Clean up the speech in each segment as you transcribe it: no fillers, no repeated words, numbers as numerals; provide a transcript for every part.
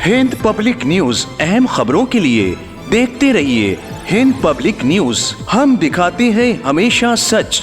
Hind Public News अहम खबरों के लिए देखते रहिए हिंद पब्लिक न्यूज। हम दिखाते हैं हमेशा सच।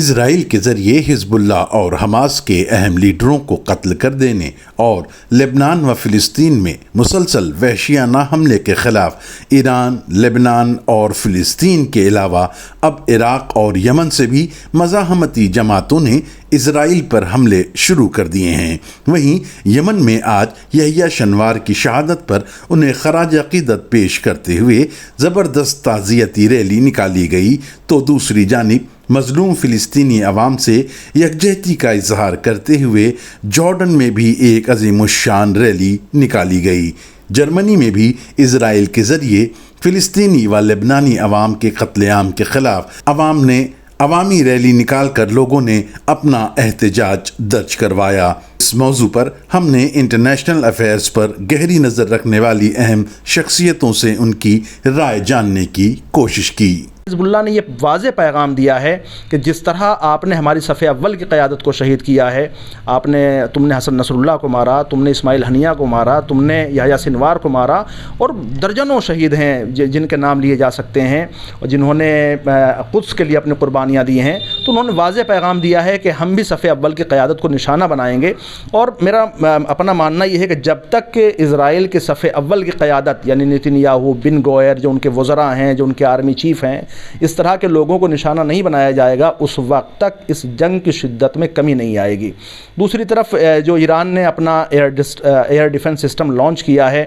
इजराइल के जरिए हिजबुल्लाह और हमास के अहम लीडरों को कत्ल कर देने और लेबनान व फिलिस्तीन में मुसलसल वहशियाना हमले के खिलाफ ईरान, लेबनान और फिलिस्तीन के अलावा अब इराक और यमन से भी मज़ाहमती जमातों ने इजराइल पर हमले शुरू कर दिए हैं। वहीं यमन में आज यहिया शनवार की शहादत पर उन्हें खराज अकीदत पेश करते हुए ज़बरदस्त ताज़ियती रैली निकाली गई, तो दूसरी जानिब मजलूम फ़िलिस्तीनी अवाम से यकजहती का इजहार करते हुए जॉर्डन में भी एक अज़ीमुश्शान रैली निकाली गई। जर्मनी में भी इजराइल के ज़रिए फ़िलिस्तीनी व लेबनानी अवाम के कत्लेआम के ख़िलाफ़ अवाम ने अवामी रैली निकाल कर लोगों ने अपना एहतजाज दर्ज करवाया। इस मौजू पर हमने इंटरनेशनल अफेयर्स पर गहरी नज़र रखने वाली अहम शख्सियतों से उनकी राय जानने की कोशिश की। हिज़्बुल्लाह ने ये वाज़े पैगाम दिया है कि जिस तरह आपने हमारी सफ़े अव्वल की क़यादत को शहीद किया है, तुमने हसन नसरुल्लाह को मारा, तुमने इस्माइल हनिया को मारा, तुमने यहया सिनवार को मारा, और दर्जनों शहीद हैं जिनके नाम लिए जा सकते हैं और जिन्होंने कुद्स के लिए अपनी कुर्बानियाँ दी हैं। तो उन्होंने वाज़े पैगाम दिया है कि हम भी सफ़े अव्वल की क़यादत को निशाना बनाएंगे। और मेरा अपना मानना ये है कि जब तक कि इज़राइल के सफ़े अव्वल की क़यादत यानी नेतन्याहू, बिन गोयर जो उनके वज़रा हैं, जो उनके आर्मी चीफ़ हैं, इस तरह के लोगों को निशाना नहीं बनाया जाएगा, उस वक्त तक इस जंग की शिद्दत में कमी नहीं आएगी। दूसरी तरफ जो ईरान ने अपना एयर डिफेंस सिस्टम लॉन्च किया है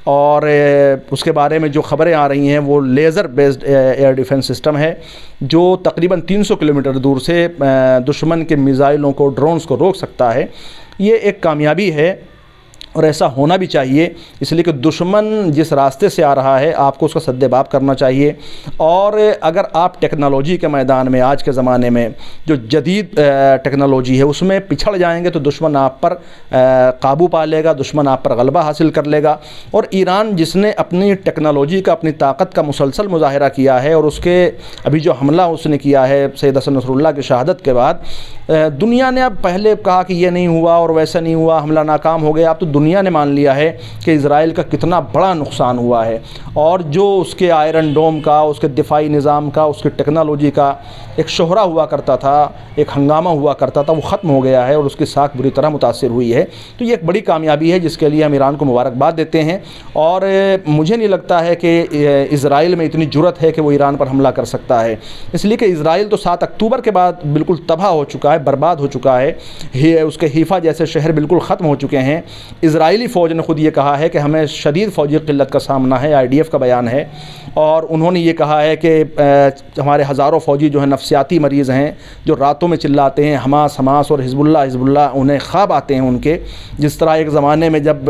और उसके बारे में जो ख़बरें आ रही हैं वो laser based air defence system है जो तकरीबन 300 किलोमीटर दूर से दुश्मन के मिज़ाइलों को, ड्रोन्स को रोक सकता है। ये एक कामयाबी है और ऐसा होना भी चाहिए, इसलिए कि दुश्मन जिस रास्ते से आ रहा है आपको उसका सद्देबाब करना चाहिए। और अगर आप टेक्नोलॉजी के मैदान में आज के ज़माने में जो जदीद टेक्नोलॉजी है उसमें पिछड़ जाएंगे तो दुश्मन आप पर काबू पा लेगा, दुश्मन आप पर गलबा हासिल कर लेगा। और ईरान जिसने अपनी टेक्नोलॉजी का, अपनी ताकत का मुसलसल मुजाहिरा किया है और उसके अभी जो हमला उसने किया है सैयद हसन नसरुल्लाह की शहादत के बाद, दुनिया ने अब पहले कहा कि ये नहीं हुआ और वैसा नहीं हुआ, हमला नाकाम हो गया। अब तो दुनिया ने मान लिया है कि इज़राइल का कितना बड़ा नुकसान हुआ है और जो उसके आयरन डोम का, उसके दिफाई निज़ाम का, उसकी टेक्नोलॉजी का एक शोहरा हुआ करता था, एक हंगामा हुआ करता था, वो ख़त्म हो गया है और उसकी साख बुरी तरह मुतासिर हुई है। तो ये एक बड़ी कामयाबी है जिसके लिए हम ईरान को मुबारकबाद देते हैं। और मुझे नहीं लगता है कि इज़राइल में इतनी जुर्रत है कि वो ईरान पर हमला कर सकता है, इसलिए कि इज़राइल तो 7 अक्टूबर के बाद बिल्कुल तबाह हो चुका है, बर्बाद हो चुका है। उसके हीफ़ा जैसे शहर बिल्कुल ख़त्म हो चुके हैं। इज़राइली फ़ौज ने ख़ुद ये कहा है कि हमें शदीद फ़ौजी क़िल्लत का सामना है, IDF का बयान है। और उन्होंने ये कहा है कि हमारे हज़ारों फ़ौजी जो हैं नफसियाती मरीज़ हैं, जो रातों में चिल्लाते हैं हमास हमास और हिज़्बुल्लाह, उन्हें ख्वाब आते हैं उनके। जिस तरह एक ज़माने में जब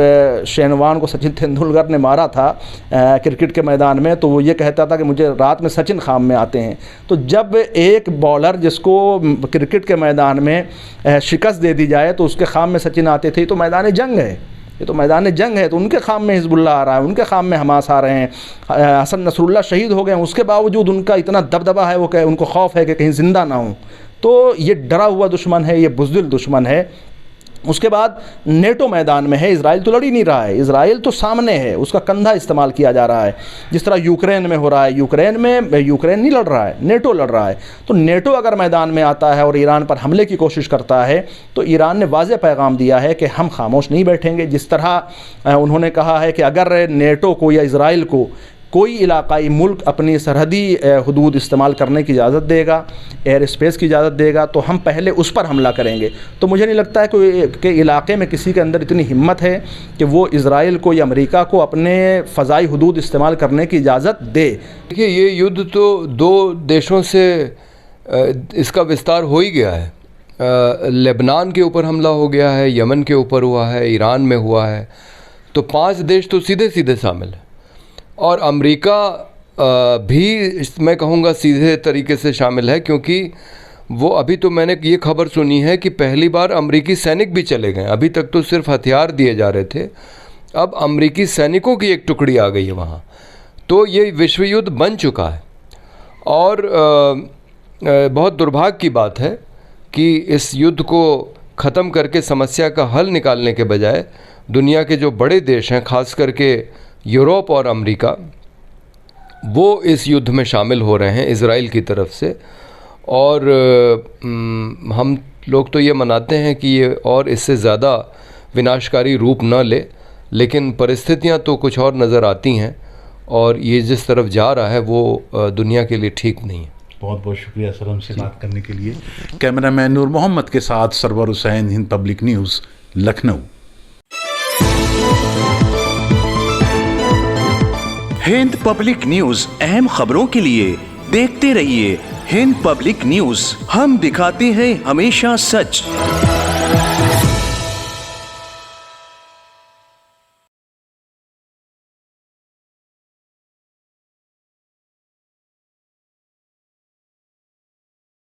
शेनवान को सचिन तेंदुलकर ने मारा था क्रिकेट के मैदान में, तो वो ये कहता था कि मुझे रात में सचिन ख्वाब में आते हैं। तो जब एक बॉलर जिसको क्रिकेट के मैदान में शिकस्त दे दी जाए तो उसके ख्वाब में सचिन आते थे, तो मैदान जंग है, ये तो मैदान जंग है। तो उनके ख़ाम में हिज़्बुल्लाह आ रहा है, उनके ख़ाम में हमास आ रहे हैं। हसन नसरुल्लाह शहीद हो गए, उसके बावजूद उनका इतना दबदबा है, वो उनको खौफ है कि कहीं ज़िंदा ना हो। तो ये डरा हुआ दुश्मन है, ये बुज़दिल दुश्मन है। उसके बाद नेटो मैदान में है, इज़राइल तो लड़ ही नहीं रहा है, इज़राइल तो सामने है, उसका कंधा इस्तेमाल किया जा रहा है। जिस तरह यूक्रेन में हो रहा है, यूक्रेन नहीं लड़ रहा है, नेटो लड़ रहा है। तो नेटो अगर मैदान में आता है और ईरान पर हमले की कोशिश करता है तो ईरान ने वाज़े पैगाम दिया है कि हम खामोश नहीं बैठेंगे। जिस तरह उन्होंने कहा है कि अगर नेटो को या इज़राइल को कोई इलाकाई मुल्क अपनी सरहदी हदूद इस्तेमाल करने की इजाज़त देगा, एयर स्पेस की इजाज़त देगा, तो हम पहले उस पर हमला करेंगे। तो मुझे नहीं लगता है कि इलाके में किसी के अंदर इतनी हिम्मत है कि वो इज़राइल को या अमेरिका को अपने फ़ज़ाई हदूद इस्तेमाल करने की इजाज़त दे। देखिए, ये युद्ध तो दो देशों से इसका विस्तार हो ही गया है। लेबनान के ऊपर हमला हो गया है, यमन के ऊपर हुआ है, ईरान में हुआ है, तो 5 देश तो सीधे सीधे शामिल हैं। और अमेरिका भी मैं कहूँगा सीधे तरीके से शामिल है, क्योंकि वो अभी तो मैंने ये खबर सुनी है कि पहली बार अमेरिकी सैनिक भी चले गए। अभी तक तो सिर्फ हथियार दिए जा रहे थे, अब अमेरिकी सैनिकों की एक टुकड़ी आ गई है वहाँ। तो ये विश्व युद्ध बन चुका है। और बहुत दुर्भाग्य की बात है कि इस युद्ध को ख़त्म करके समस्या का हल निकालने के बजाय दुनिया के जो बड़े देश हैं, ख़ास करके यूरोप और अमेरिका, वो इस युद्ध में शामिल हो रहे हैं इज़राइल की तरफ से। और हम लोग तो ये मनाते हैं कि ये और इससे ज़्यादा विनाशकारी रूप न ले, लेकिन परिस्थितियां तो कुछ और नज़र आती हैं और ये जिस तरफ जा रहा है वो दुनिया के लिए ठीक नहीं है। बहुत बहुत शुक्रिया सर हमसे बात करने के लिए। कैमरामैन नूर मोहम्मद के साथ Sarwar Hussain, Hind Public News, Lucknow. Hind Public News अहम खबरों के लिए देखते रहिए हिंद पब्लिक न्यूज। हम दिखाते हैं हमेशा सच।